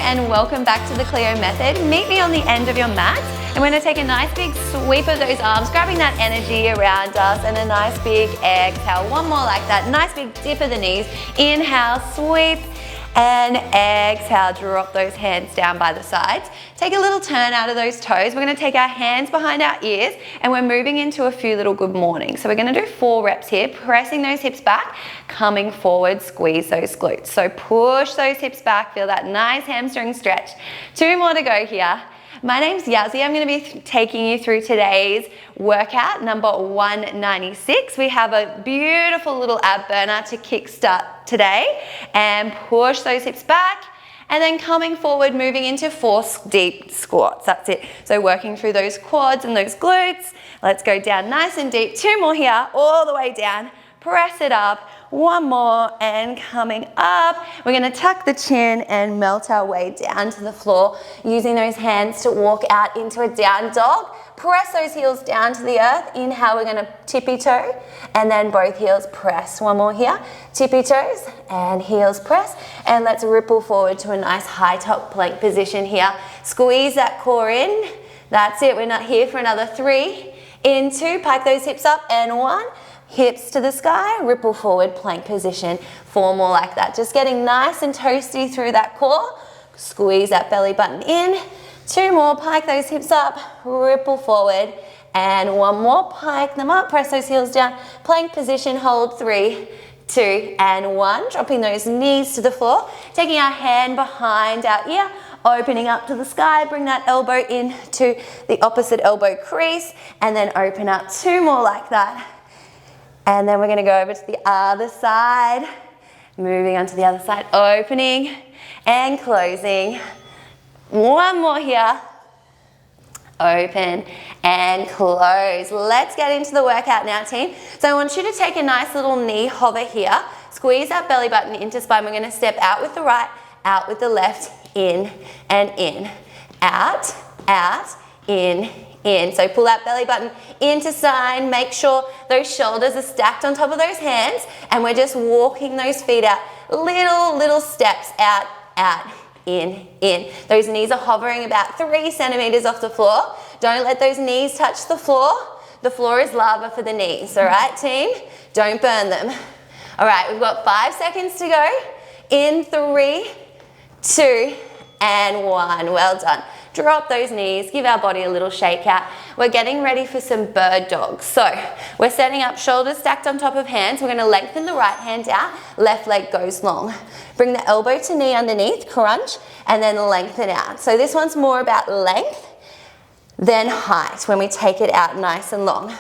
and welcome back to the Cleo method. Meet me on the end of your mat and we're going to take a nice big sweep of those arms, grabbing that energy around us, and a nice big exhale. One more like that. Nice big dip of the knees. Inhale, sweep, and exhale. Drop those hands down by the sides. Take a little turn out of those toes. We're going to take our hands behind our ears and we're moving into a few little good mornings. So we're going to do 4 reps here, pressing those hips back, coming forward, squeeze those glutes. So push those hips back, feel that nice hamstring stretch. 2 more to go here. My name's Yazzy. I'm going to be taking you through today's workout, number 196. We have a beautiful little ab burner to kickstart today, and push those hips back, and then coming forward, moving into 4 deep squats. That's it. So working through those quads and those glutes. Let's go down nice and deep. 2 more here, all the way down. Press it up. 1 more, and coming up. We're going to tuck the chin and melt our way down to the floor, using those hands to walk out into a down dog. Press those heels down to the earth. Inhale, we're going to tippy toe, and then both heels press. 1 more here. Tippy toes and heels press, and let's ripple forward to a nice high top plank position here. Squeeze that core in. That's it. We're not here for another 3. In 2, pike those hips up, and 1. Hips to the sky, ripple forward, plank position. 4 more like that. Just getting nice and toasty through that core. Squeeze that belly button in. 2 more, pike those hips up, ripple forward. And 1 more, pike them up, press those heels down. Plank position, hold 3, 2, and 1. Dropping those knees to the floor. Taking our hand behind our ear, opening up to the sky. Bring that elbow in to the opposite elbow crease. And then open up. 2 more like that. And then we're going to go over to the other side, moving on to the other side, opening and closing. 1 more here, open and close. Let's get into the workout now, team. So I want you to take a nice little knee hover here, squeeze that belly button into spine. We're going to step out with the right, out with the left, in and in, out, in. So pull that belly button into side. Make sure those shoulders are stacked on top of those hands, and we're just walking those feet out. Little steps out, in. Those knees are hovering about 3 centimeters off the floor. Don't let those knees touch the floor. The floor is lava for the knees, all right, team? Don't burn them. All right, we've got 5 seconds to go. In 3, 2, and 1. Well done. Drop those knees, give our body a little shake out. We're getting ready for some bird dogs. So we're setting up shoulders stacked on top of hands. We're going to lengthen the right hand out, left leg goes long. Bring the elbow to knee underneath, crunch, and then lengthen out. So this one's more about length than height when we take it out nice and long.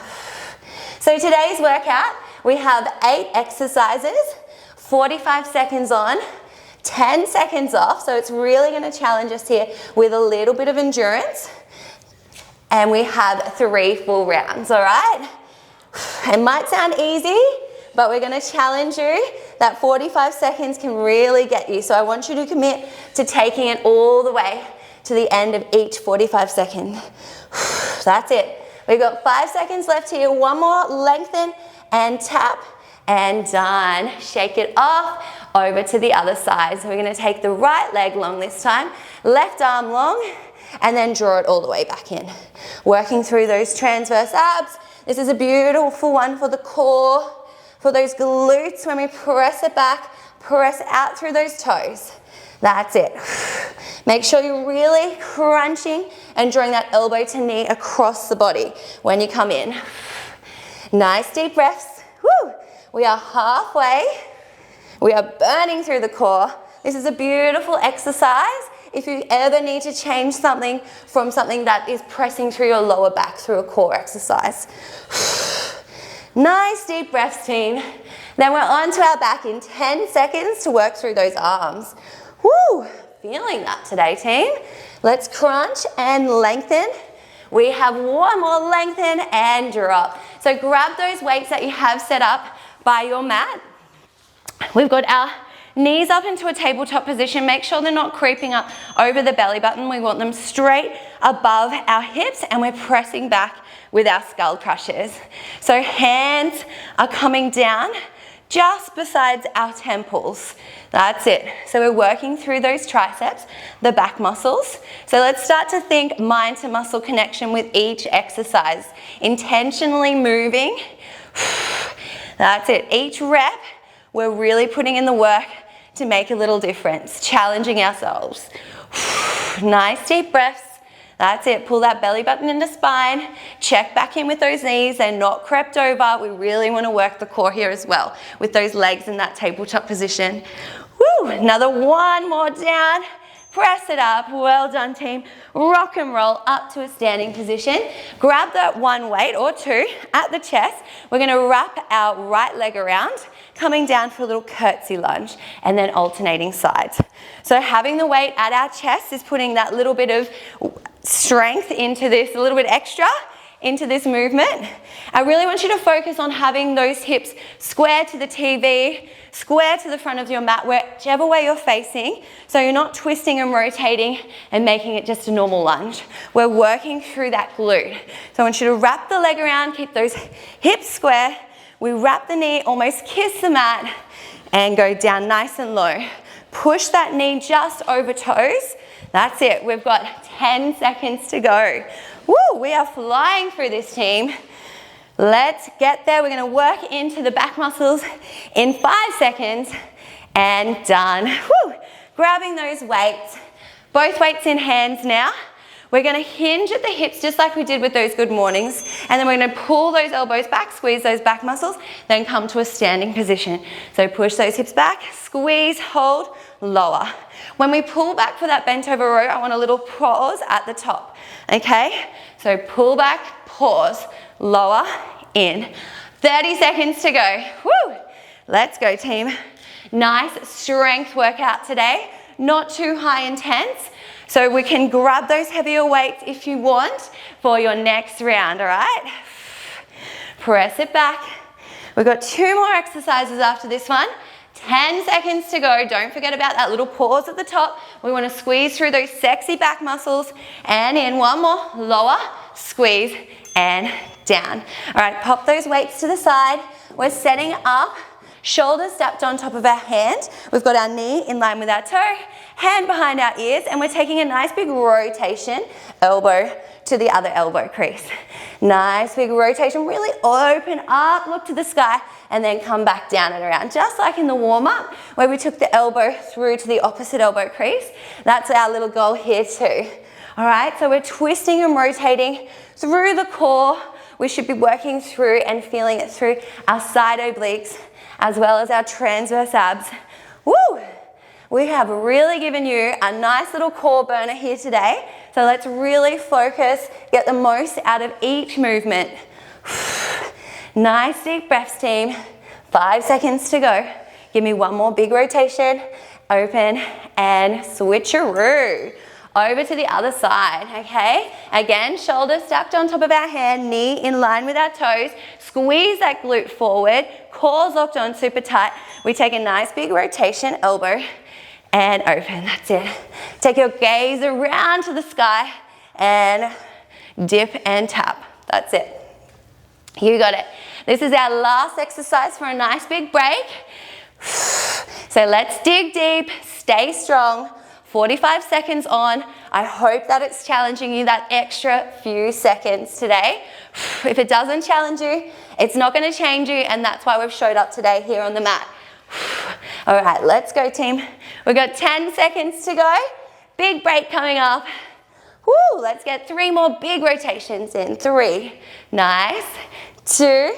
So today's workout, we have 8 exercises, 45 seconds on, 10 seconds off, so it's really going to challenge us here with a little bit of endurance. And we have 3 full rounds, all right? It might sound easy, but we're going to challenge you. That 45 seconds can really get you, so I want you to commit to taking it all the way to the end of each 45 seconds. That's it. We've got 5 seconds left here. 1 more, lengthen and tap, and done. Shake it off. Over to the other side. So we're going to take the right leg long this time, left arm long, and then draw it all the way back in. Working through those transverse abs. This is a beautiful one for the core, for those glutes. When we press it back, press out through those toes. That's it. Make sure you're really crunching and drawing that elbow to knee across the body when you come in. Nice deep breaths. Woo! We are halfway. We are burning through the core. This is a beautiful exercise if you ever need to change something from something that is pressing through your lower back through a core exercise. Nice deep breaths, team. Then we're on to our back in 10 seconds to work through those arms. Woo! Feeling that today, team. Let's crunch and lengthen. We have 1 more, lengthen and drop. So grab those weights that you have set up by your mat. We've got our knees up into a tabletop position. Make sure they're not creeping up over the belly button. We want them straight above our hips, and we're pressing back with our skull crushers. So hands are coming down just besides our temples. That's it. So we're working through those triceps, the back muscles. So let's start to think mind to muscle connection with each exercise. Intentionally moving. That's it. Each rep, we're really putting in the work to make a little difference, challenging ourselves. Nice deep breaths. That's it. Pull that belly button into spine. Check back in with those knees. They're not crept over. We really want to work the core here as well with those legs in that tabletop position. Woo! Another one more down. Press it up. Well done, team. Rock and roll up to a standing position. Grab that one weight or two at the chest. We're going to wrap our right leg around, coming down for a little curtsy lunge, and then alternating sides. So having the weight at our chest is putting that little bit of strength into this, a little bit extra into this movement. I really want you to focus on having those hips square to the TV, square to the front of your mat, whichever way you're facing, so you're not twisting and rotating and making it just a normal lunge. We're working through that glute. So I want you to wrap the leg around, keep those hips square. We wrap the knee, almost kiss the mat, and go down nice and low. Push that knee just over toes. That's it. We've got 10 seconds to go. Woo, we are flying through this, team. Let's get there. We're going to work into the back muscles in 5 seconds, and done. Woo. Grabbing those weights, both weights in hands now. We're going to hinge at the hips just like we did with those good mornings, and then we're going to pull those elbows back, squeeze those back muscles, then come to a standing position. So push those hips back, squeeze, hold, lower. When we pull back for that bent over row, I want a little pause at the top, okay? So pull back, pause, lower, in. 30 seconds to go. Woo! Let's go, team. Nice strength workout today, not too high intense. So we can grab those heavier weights if you want for your next round, all right? Press it back. We've got 2 more exercises after this one. 10 seconds to go. Don't forget about that little pause at the top. We want to squeeze through those sexy back muscles. And in, one more, lower, squeeze, and down. All right, pop those weights to the side. We're setting up, shoulders stacked on top of our hand. We've got our knee in line with our toe, hand behind our ears, and we're taking a nice big rotation, elbow to the other elbow crease. Nice big rotation, really open up, look to the sky, and then come back down and around, just like in the warm-up where we took the elbow through to the opposite elbow crease. That's our little goal here too. All right, so we're twisting and rotating through the core. We should be working through and feeling it through our side obliques as well as our transverse abs. Woo! We have really given you a nice little core burner here today. So let's really focus, get the most out of each movement. Nice deep breaths, team. 5 seconds to go. Give me one more big rotation. Open and switcheroo. Over to the other side, okay? Again, shoulders stacked on top of our hand, knee in line with our toes. Squeeze that glute forward, core's locked on super tight. We take a nice big rotation, elbow, and open, that's it. Take your gaze around to the sky and dip and tap, that's it. You got it. This is our last exercise for a nice big break. So let's dig deep, stay strong. 45 seconds on. I hope that it's challenging you that extra few seconds today. If it doesn't challenge you, it's not going to change you, and that's why we've showed up today here on the mat. All right, let's go, team. We've got 10 seconds to go. Big break coming up. Woo, let's get 3 more big rotations in. 3, nice, 2,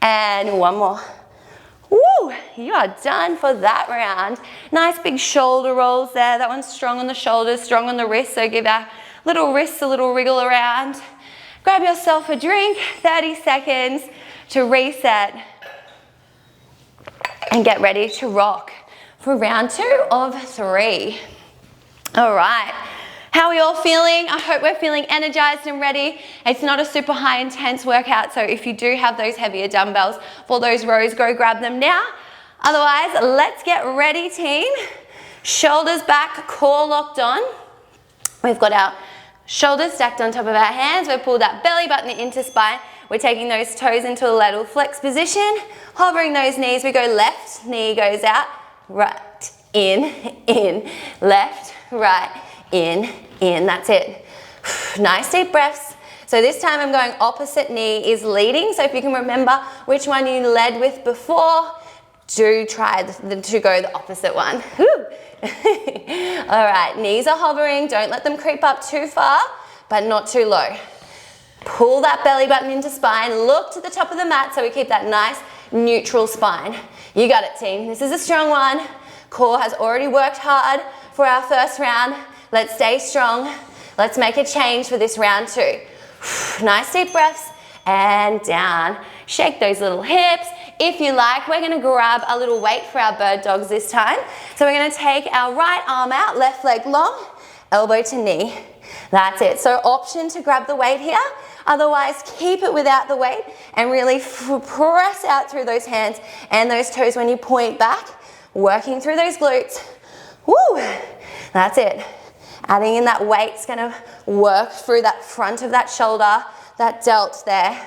and 1 more. Woo, you are done for that round. Nice big shoulder rolls there. That one's strong on the shoulders, strong on the wrists, so give our little wrists a little wriggle around. Grab yourself a drink, 30 seconds to reset and get ready to rock for round 2 of 3. All right. How are we all feeling? I hope we're feeling energized and ready. It's not a super high intense workout, so if you do have those heavier dumbbells for those rows, go grab them now. Otherwise, let's get ready, team. Shoulders back, core locked on. We've got our shoulders stacked on top of our hands. We've pulled that belly button into spine. We're taking those toes into a lateral flex position, hovering those knees. We go left, knee goes out, right, in, left, right, in. That's it. Nice deep breaths. So this time I'm going opposite knee is leading. So if you can remember which one you led with before, do try to go the opposite one. All right, knees are hovering. Don't let them creep up too far, but not too low. Pull that belly button into spine. Look to the top of the mat so we keep that nice neutral spine. You got it, team. This is a strong one. Core has already worked hard for our first round. Let's stay strong. Let's make a change for this round 2. Nice deep breaths and down. Shake those little hips. If you like, we're going to grab a little weight for our bird dogs this time. So we're going to take our right arm out, left leg long, elbow to knee. That's it. So option to grab the weight here. Otherwise, keep it without the weight and really press out through those hands and those toes when you point back, working through those glutes. Woo! That's it. Adding in that weight's gonna work through that front of that shoulder, that delt there.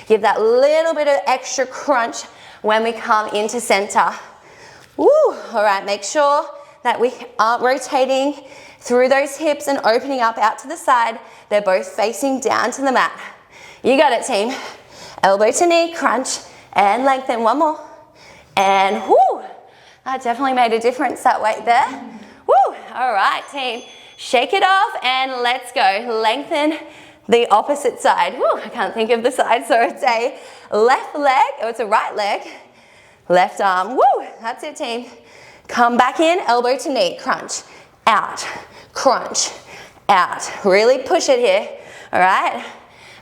Give that little bit of extra crunch when we come into center. Woo! All right, make sure that we aren't rotating through those hips and opening up out to the side. They're both facing down to the mat. You got it, team. Elbow to knee, crunch, and lengthen. One more. And whoo! That definitely made a difference, that weight there. Woo! All right, team. Shake it off and let's go. Lengthen the opposite side. Woo! I can't think of the side, so it's a left leg, or it's a right leg, left arm. Woo! That's it, team. Come back in, elbow to knee, crunch, out, crunch, out. Really push it here, all right?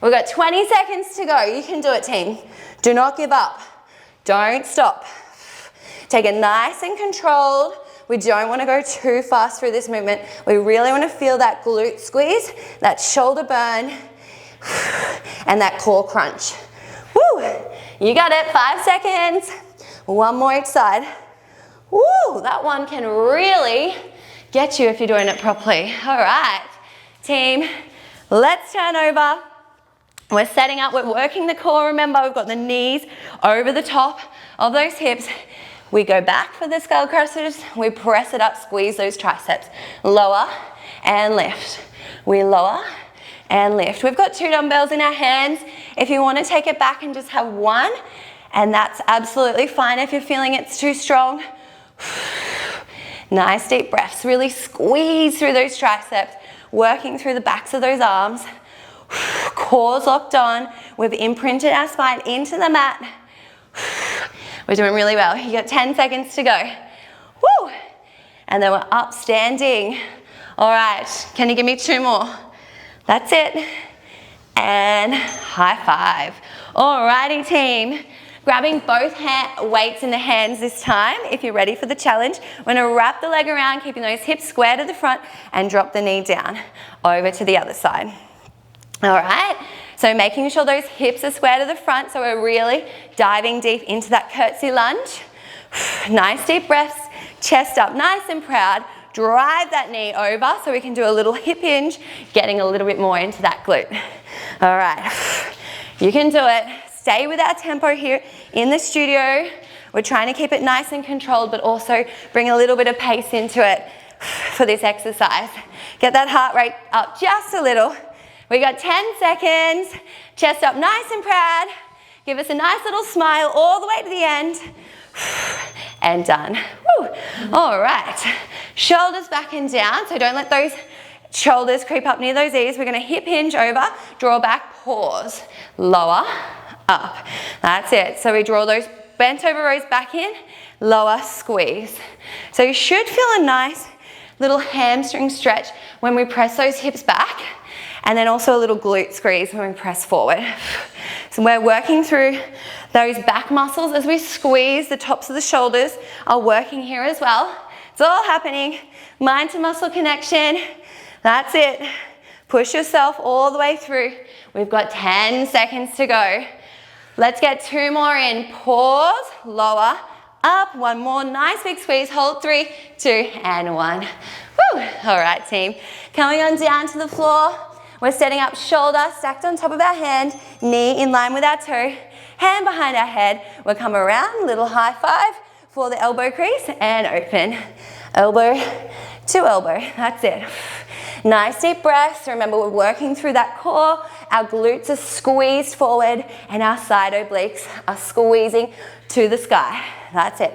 We've got 20 seconds to go. You can do it, team. Do not give up. Don't stop. Take it nice and controlled. We don't want to go too fast through this movement. We really want to feel that glute squeeze, that shoulder burn, and that core crunch. Woo! You got it. 5 seconds. One more each side. Woo! That one can really get you if you're doing it properly. All right, team. Let's turn over. We're setting up. We're working the core. Remember, we've got the knees over the top of those hips. We go back for the skull crushers. We press it up, squeeze those triceps. Lower and lift. We lower and lift. We've got 2 dumbbells in our hands. If you want to take it back and just have 1, and that's absolutely fine if you're feeling it's too strong. Nice deep breaths. Really squeeze through those triceps, working through the backs of those arms. Core's locked on. We've imprinted our spine into the mat. We're doing really well. You got 10 seconds to go. Woo! And then we're up standing. All right, can you give me 2 more? That's it. And high five. All righty, team. Grabbing both weights in the hands this time, if you're ready for the challenge. We're gonna wrap the leg around, keeping those hips square to the front, and drop the knee down over to the other side. All right, so making sure those hips are square to the front, so we're really diving deep into that curtsy lunge. Nice deep breaths, chest up nice and proud. Drive that knee over so we can do a little hip hinge, getting a little bit more into that glute. All right, you can do it. Stay with our tempo here in the studio. We're trying to keep it nice and controlled, but also bring a little bit of pace into it for this exercise. Get that heart rate up just a little. We got 10 seconds. Chest up nice and proud. Give us a nice little smile all the way to the end. And done. Woo. All right. Shoulders back and down, so don't let those shoulders creep up near those ears. We're gonna hip hinge over, draw back, pause, lower, up. That's it. So we draw those bent over rows back in, lower, squeeze. So you should feel a nice little hamstring stretch when we press those hips back, and then also a little glute squeeze when we press forward. So we're working through those back muscles as we squeeze. The tops of the shoulders are working here as well. It's all happening. Mind to muscle connection. That's it. Push yourself all the way through. We've got 10 seconds to go. Let's get 2 more in. Pause, lower, up. 1 more. Nice big squeeze. Hold 3, 2, and 1. Woo. All right, team. Coming on down to the floor. We're setting up shoulder stacked on top of our hand, knee in line with our toe, hand behind our head. We'll come around, little high five for the elbow crease and open. Elbow to elbow, that's it. Nice deep breaths. Remember, we're working through that core. Our glutes are squeezed forward and our side obliques are squeezing to the sky. That's it.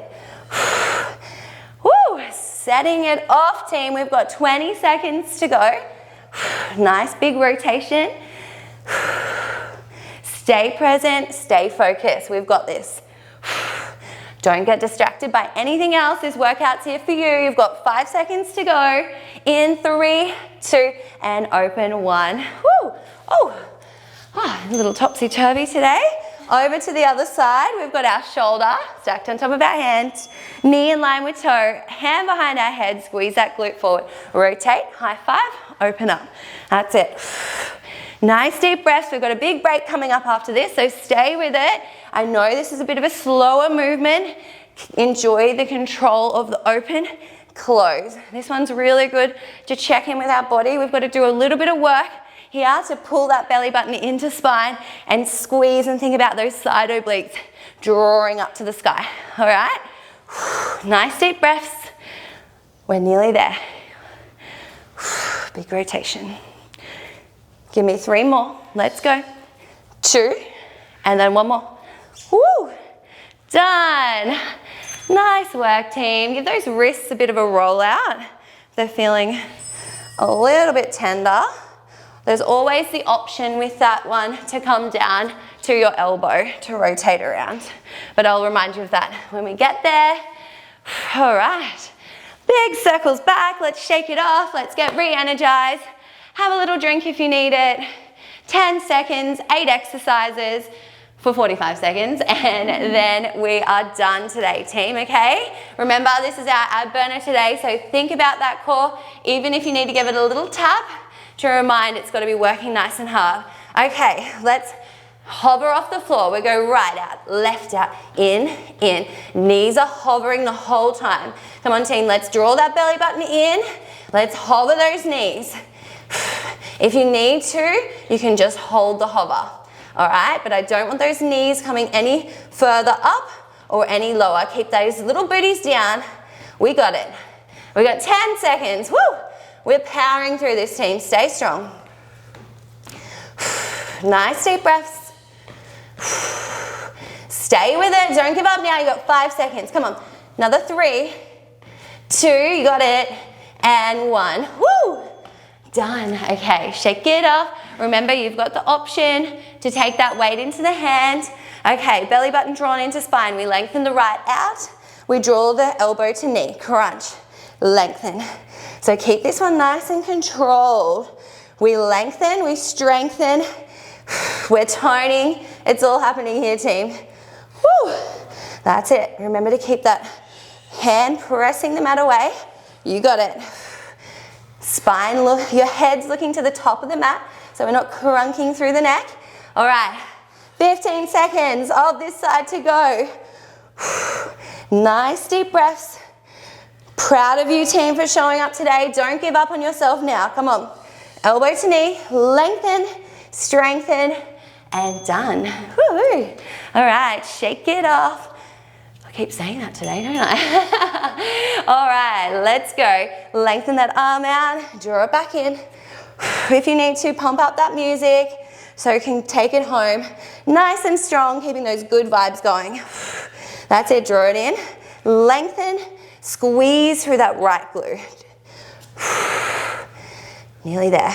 Woo! Setting it off, team. We've got 20 seconds to go. Nice big rotation. Stay present, stay focused. We've got this. Don't get distracted by anything else. This workout's here for you. You've got 5 seconds to go. In 3, 2, and open 1. Woo! Oh, a little topsy-turvy today. Over to the other side. We've got our shoulder stacked on top of our hand. Knee in line with toe. Hand behind our head. Squeeze that glute forward. Rotate, high five, open up. That's it. Nice deep breaths. We've got a big break coming up after this, so stay with it. I know this is a bit of a slower movement. Enjoy the control of the open, close. This one's really good to check in with our body. We've got to do a little bit of work here to pull that belly button into spine and squeeze and think about those side obliques drawing up to the sky. All right? Nice deep breaths. We're nearly there. Big rotation. Give me 3 more. Let's go. 2, and then 1 more. Woo! Done. Nice work, team. Give those wrists a bit of a roll out. They're feeling a little bit tender. There's always the option with that one to come down to your elbow to rotate around. But I'll remind you of that when we get there. All right. Big circles back. Let's shake it off. Let's get re-energized. Have a little drink if you need it. 10 seconds, 8 exercises for 45 seconds, and then we are done today, team, okay? Remember, this is our ab burner today, so think about that core, even if you need to give it a little tap to remind it's got to be working nice and hard. Okay, let's hover off the floor. We go right out, left out, in. Knees are hovering the whole time. Come on, team, let's draw that belly button in. Let's hover those knees. If you need to, you can just hold the hover, all right? But I don't want those knees coming any further up or any lower. Keep those little booties down. We got it. We got 10 seconds. Woo! We're powering through this, team. Stay strong. Nice deep breaths. Stay with it. Don't give up now. You got 5 seconds. Come on. Another 3, 2, you got it, and 1. Woo! Done. Okay, shake it off. Remember, you've got the option to take that weight into the hand. Okay, belly button drawn into spine. We lengthen the right out. We draw the elbow to knee. Crunch. Lengthen. So keep this one nice and controlled. We lengthen, we strengthen. We're toning. It's all happening here, team. Woo! That's it. Remember to keep that hand pressing the mat away. You got it. Spine, look, your head's looking to the top of the mat, so we're not crunking through the neck. All right, 15 seconds of this side to go. Nice deep breaths. Proud of you, team, for showing up today. Don't give up on yourself now. Come on. Elbow to knee, lengthen, strengthen, and done. Woo-hoo. All right, shake it off. Keep saying that today, don't I? All right, let's go. Lengthen that arm out, draw it back in. If you need to, pump up that music so you can take it home. Nice and strong, keeping those good vibes going. That's it, draw it in. Lengthen, squeeze through that right glute. Nearly there.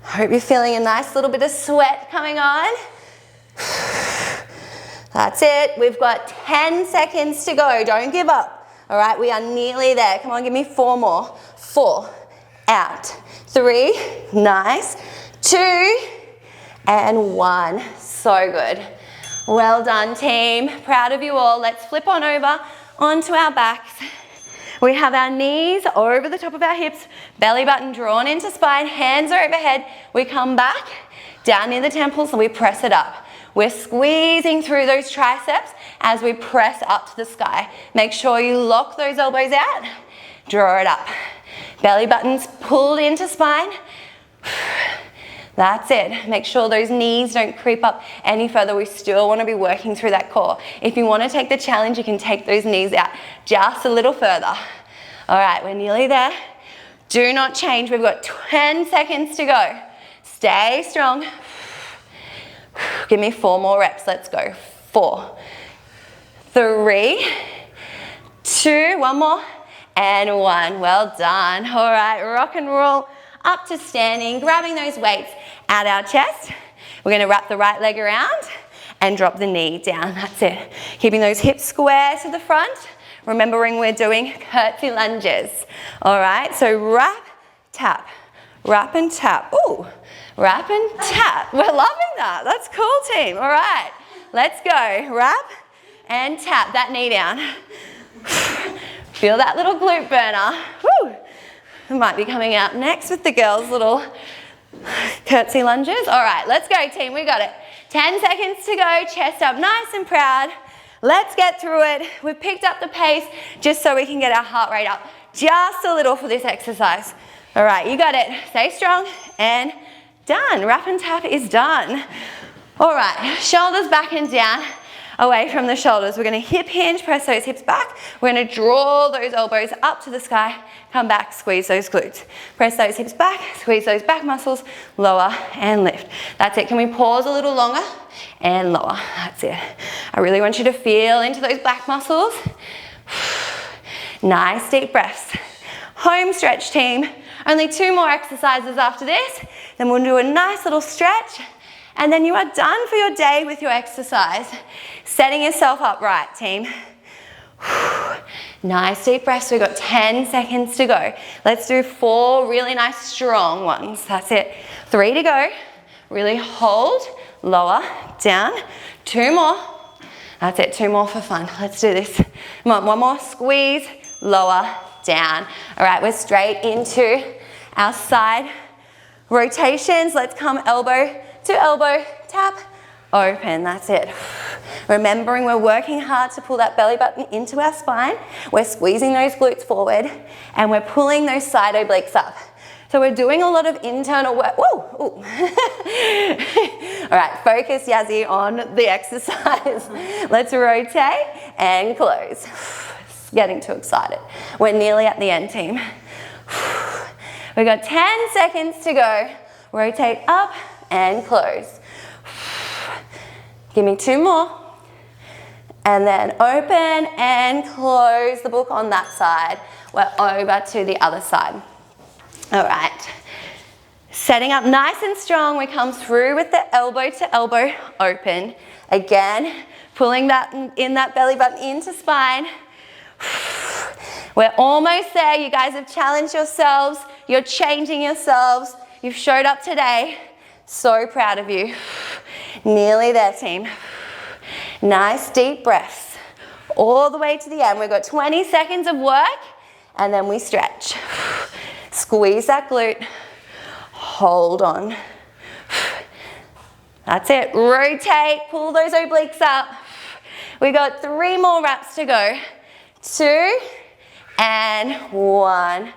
Hope you're feeling a nice little bit of sweat coming on. That's it. We've got 10 seconds to go. Don't give up. All right, we are nearly there. Come on, give me 4 more. 4, out. 3, nice. 2, and 1. So good. Well done, team. Proud of you all. Let's flip on over onto our backs. We have our knees over the top of our hips, belly button drawn into spine, hands are overhead. We come back, down near the temples, and we press it up. We're squeezing through those triceps as we press up to the sky. Make sure you lock those elbows out, draw it up. Belly button's pulled into spine. That's it. Make sure those knees don't creep up any further. We still want to be working through that core. If you want to take the challenge, you can take those knees out just a little further. All right, we're nearly there. Do not change. We've got 10 seconds to go. Stay strong. Give me 4 more reps. Let's go. 4, 3, 2, one more, and 1. Well done. All right, rock and roll up to standing, grabbing those weights at our chest. We're going to wrap the right leg around and drop the knee down. That's it. Keeping those hips square to the front. Remembering we're doing curtsy lunges. All right, so wrap, tap, wrap and tap. Ooh, wrap and tap. We're loving that. That's cool, team. All right, let's go. Wrap and tap that knee down. Feel that little glute burner. Woo. It might be coming out next with the girls' little curtsy lunges. All right, let's go, team. We got it. 10 seconds to go. Chest up nice and proud. Let's get through it. We've picked up the pace just so we can get our heart rate up just a little for this exercise. All right, you got it. Stay strong and done. Wrap and tap is done. All right, shoulders back and down. Away from the shoulders. We're going to hip hinge, press those hips back. We're going to draw those elbows up to the sky. Come back, squeeze those glutes. Press those hips back, squeeze those back muscles, lower and lift. That's it. Can we pause a little longer and lower? That's it. I really want you to feel into those back muscles. Nice deep breaths. Home stretch, team. Only 2 more exercises after this. Then we'll do a nice little stretch. And then you are done for your day with your exercise. Setting yourself up right, team. Nice deep breaths. We've got 10 seconds to go. Let's do 4 really nice strong ones. That's it. 3 to go. Really hold, lower, down. 2 more. That's it. 2 more for fun. Let's do this. Come on, 1 more. Squeeze, lower, down. All right, we're straight into our side rotations. Let's come elbow to elbow, tap, open. That's it. Remembering we're working hard to pull that belly button into our spine. We're squeezing those glutes forward and we're pulling those side obliques up. So we're doing a lot of internal work. Whoa, ooh. All right, focus, Yazzy, on the exercise. Let's rotate and close. It's getting too excited. We're nearly at the end, team. We've got 10 seconds to go. Rotate up and close. Give me 2 more. And then open and close the book on that side. We're over to the other side. All right. Setting up nice and strong. We come through with the elbow to elbow open. Again, pulling that in that belly button into spine. We're almost there. You guys have challenged yourselves. You're changing yourselves. You've showed up today. So proud of you. Nearly there, team. Nice deep breaths. All the way to the end. We've got 20 seconds of work and then we stretch. Squeeze that glute. Hold on. That's it. Rotate. Pull those obliques up. We got 3 more reps to go. 2 and 1.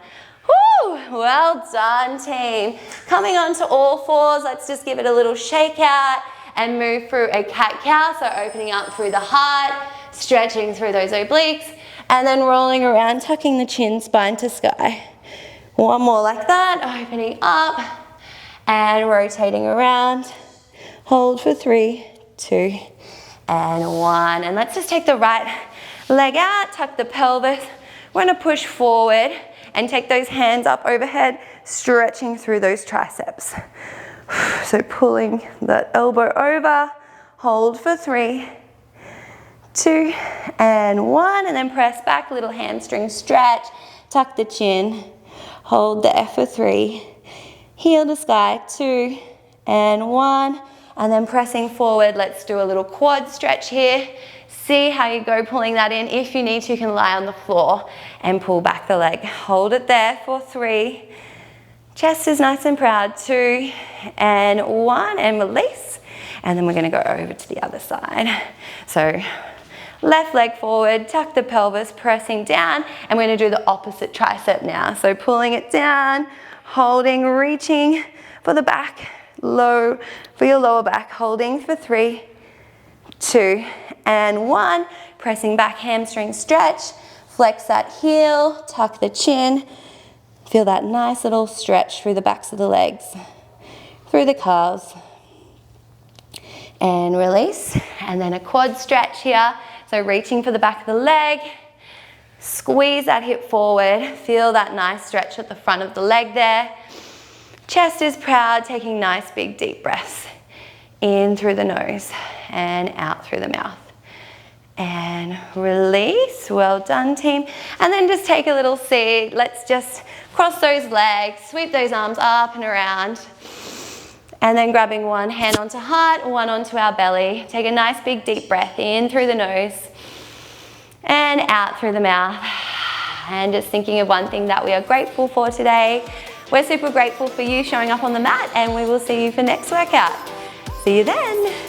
Woo! Well done, team. Coming onto all fours, let's just give it a little shake out and move through a cat-cow. So opening up through the heart, stretching through those obliques, and then rolling around, tucking the chin, spine to sky. 1 more like that, opening up and rotating around. Hold for 3, 2, and 1. And let's just take the right leg out, tuck the pelvis. We're gonna push forward and take those hands up overhead, stretching through those triceps. So pulling that elbow over, hold for 3, 2, and 1, and then press back, little hamstring stretch, tuck the chin, hold there for 3, heel to sky, 2, and 1, and then pressing forward. Let's do a little quad stretch here. See how you go pulling that in. If you need to, you can lie on the floor and pull back the leg. Hold it there for 3. Chest is nice and proud. 2 and 1, and release. And then we're going to go over to the other side. So Left leg forward, tuck the pelvis, pressing down, and we're gonna do the opposite tricep now. So pulling it down, holding, reaching for the back, low for your lower back, holding for 3, 2, and 1. Pressing back, hamstring stretch, flex that heel, tuck the chin, feel that nice little stretch through the backs of the legs, through the calves, and release, and then a quad stretch here. So reaching for the back of the leg, squeeze that hip forward, feel that nice stretch at the front of the leg there. Chest is proud, taking nice big deep breaths in through the nose and out through the mouth. And release, well done team. And then just take a little seat. Let's just cross those legs, sweep those arms up and around. And then grabbing one hand onto heart, one onto our belly. Take a nice big deep breath in through the nose and out through the mouth. And just thinking of one thing that we are grateful for today. We're super grateful for you showing up on the mat, and we will see you for next workout. See you then.